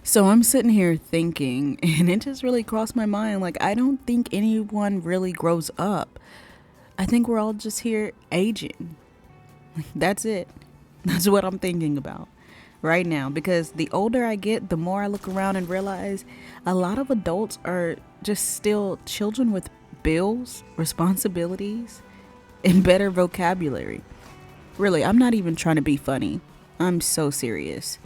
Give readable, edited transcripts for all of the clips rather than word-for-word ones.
So I'm sitting here thinking, and it just really crossed my mind. Like, I don't think anyone really grows up. I think we're all just here aging. That's it. That's what I'm thinking about right now. Because the older I get, the more I look around and realize a lot of adults are just still children with bills, responsibilities, and better vocabulary. Really, I'm not even trying to be funny. I'm so serious.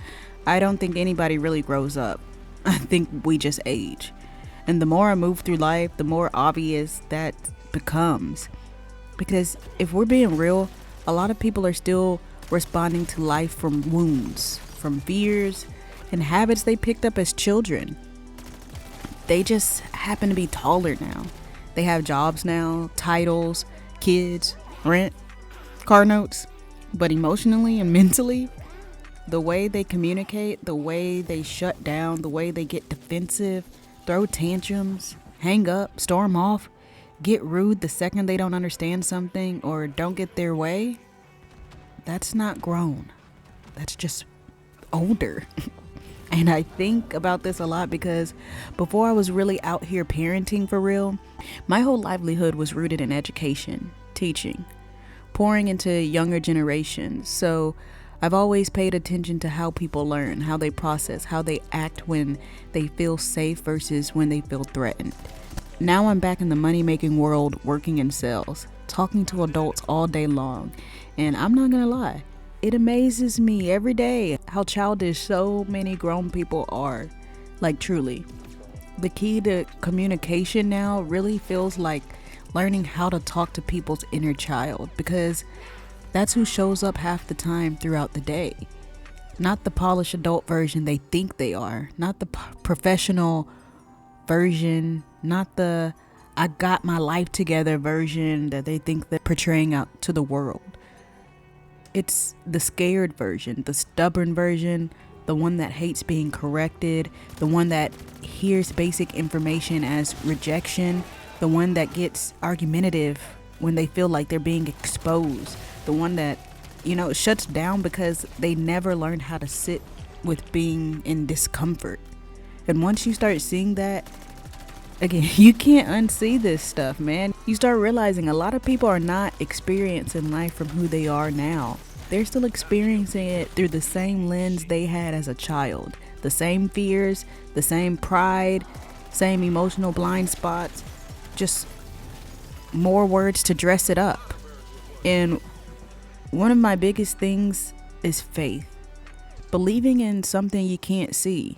I don't think anybody really grows up. I think we just age. And the more I move through life, the more obvious that becomes. Because if we're being real, a lot of people are still responding to life from wounds, from fears, and habits they picked up as children. They just happen to be taller now. They have jobs now, titles, kids, rent, car notes. But emotionally and mentally, the way they communicate, the way they shut down, the way they get defensive, throw tantrums, hang up, storm off, get rude the second they don't understand something or don't get their way, that's not grown. That's just older. And I think about this a lot because before I was really out here parenting for real, my whole livelihood was rooted in education, teaching, pouring into younger generations. So I've always paid attention to how people learn, how they process, how they act when they feel safe versus when they feel threatened. Now I'm back in the money-making world working in sales, talking to adults all day long. And I'm not gonna lie, it amazes me every day how childish so many grown people are. Like, truly. The key to communication now really feels like learning how to talk to people's inner child, because that's who shows up half the time throughout the day. Not the polished adult version they think they are, not the professional version, not the I got my life together version that they think they're portraying out to the world. It's the scared version, the stubborn version, the one that hates being corrected, the one that hears basic information as rejection, the one that gets argumentative when they feel like they're being exposed, the one that, shuts down because they never learned how to sit with being in discomfort. And once you start seeing that, again, you can't unsee this stuff, man. You start realizing a lot of people are not experiencing life from who they are now. They're still experiencing it through the same lens they had as a child. The same fears, the same pride, same emotional blind spots, just more words to dress it up. And one of my biggest things is faith. Believing in something you can't see.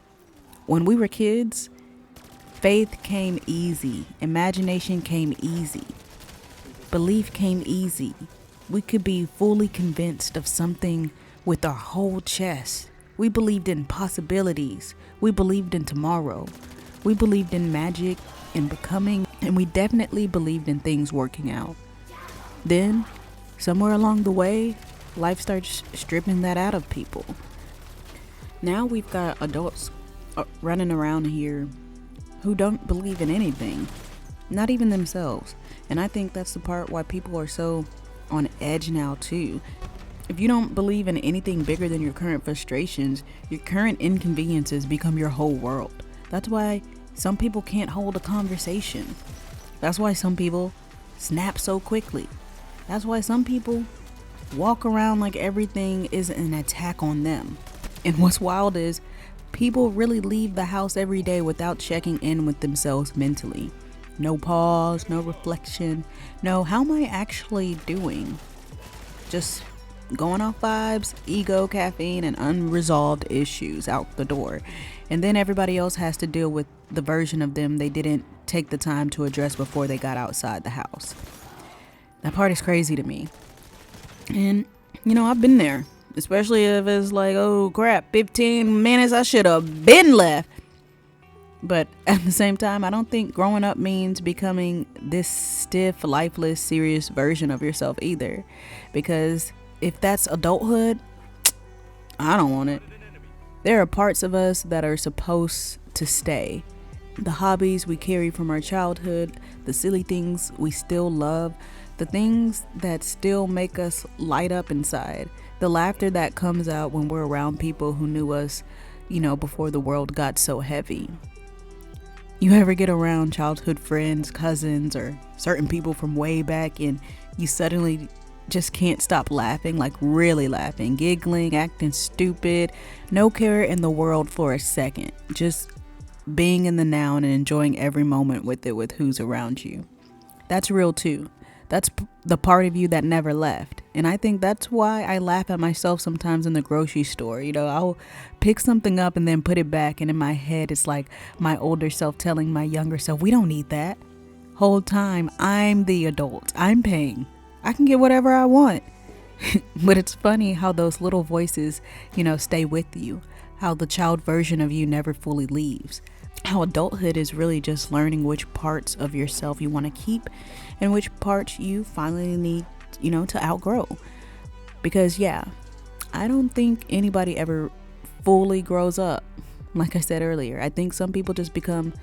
When we were kids, faith came easy. Imagination came easy. Belief came easy. We could be fully convinced of something with our whole chest. We believed in possibilities. We believed in tomorrow. We believed in magic and becoming, and we definitely believed in things working out. Then, somewhere along the way, life starts stripping that out of people. Now we've got adults running around here who don't believe in anything, not even themselves. And I think that's the part why people are so on edge now too. If you don't believe in anything bigger than your current frustrations, your current inconveniences become your whole world. That's why some people can't hold a conversation. That's why some people snap so quickly. That's why some people walk around like everything is an attack on them. And what's wild is people really leave the house every day without checking in with themselves mentally. No pause, no reflection, no how am I actually doing? Just going off vibes, ego, caffeine, and unresolved issues out the door. And then everybody else has to deal with the version of them they didn't take the time to address before they got outside the house. That part is crazy to me. And, I've been there. Especially if it's like, oh crap, 15 minutes, I should have been left. But at the same time, I don't think growing up means becoming this stiff, lifeless, serious version of yourself either. Because if that's adulthood, I don't want it. There are parts of us that are supposed to stay. The hobbies we carry from our childhood, the silly things we still love, the things that still make us light up inside, the laughter that comes out when we're around people who knew us before the world got so heavy. You ever get around childhood friends, cousins, or certain people from way back and you suddenly just can't stop laughing, like really laughing, giggling, acting stupid, no care in the world for a second, just being in the now and enjoying every moment with it with who's around you. That's real too. That's the part of you that never left. And I think that's why I laugh at myself sometimes in the grocery store. I'll pick something up and then put it back. And in my head, it's like my older self telling my younger self, we don't need that. Whole time, I'm the adult. I'm paying. I can get whatever I want. But it's funny how those little voices, stay with you. How the child version of you never fully leaves. How adulthood is really just learning which parts of yourself you want to keep and which parts you finally need, to outgrow. Because I don't think anybody ever fully grows up. Like I said earlier, I think some people just become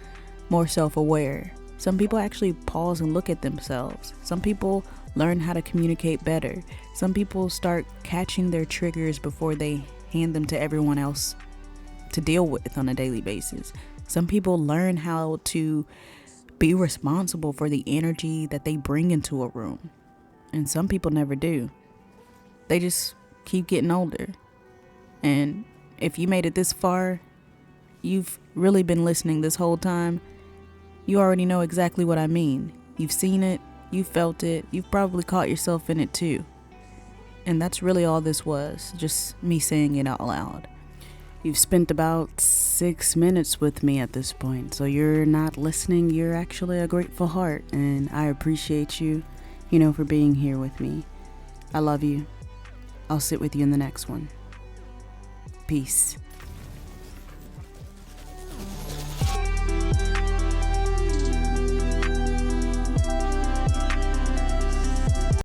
more self-aware. Some people actually pause and look at themselves. Some people learn how to communicate better. Some people start catching their triggers before they hand them to everyone else to deal with on a daily basis. Some people learn how to be responsible for the energy that they bring into a room. And some people never do. They just keep getting older. And if you made it this far, you've really been listening this whole time. You already know exactly what I mean. You've seen it, you've felt it, you've probably caught yourself in it too. And that's really all this was, just me saying it out loud. You've spent about 6 minutes with me at this point, so you're not listening, you're actually a grateful heart, and I appreciate you, for being here with me. I love you. I'll sit with you in the next one. Peace.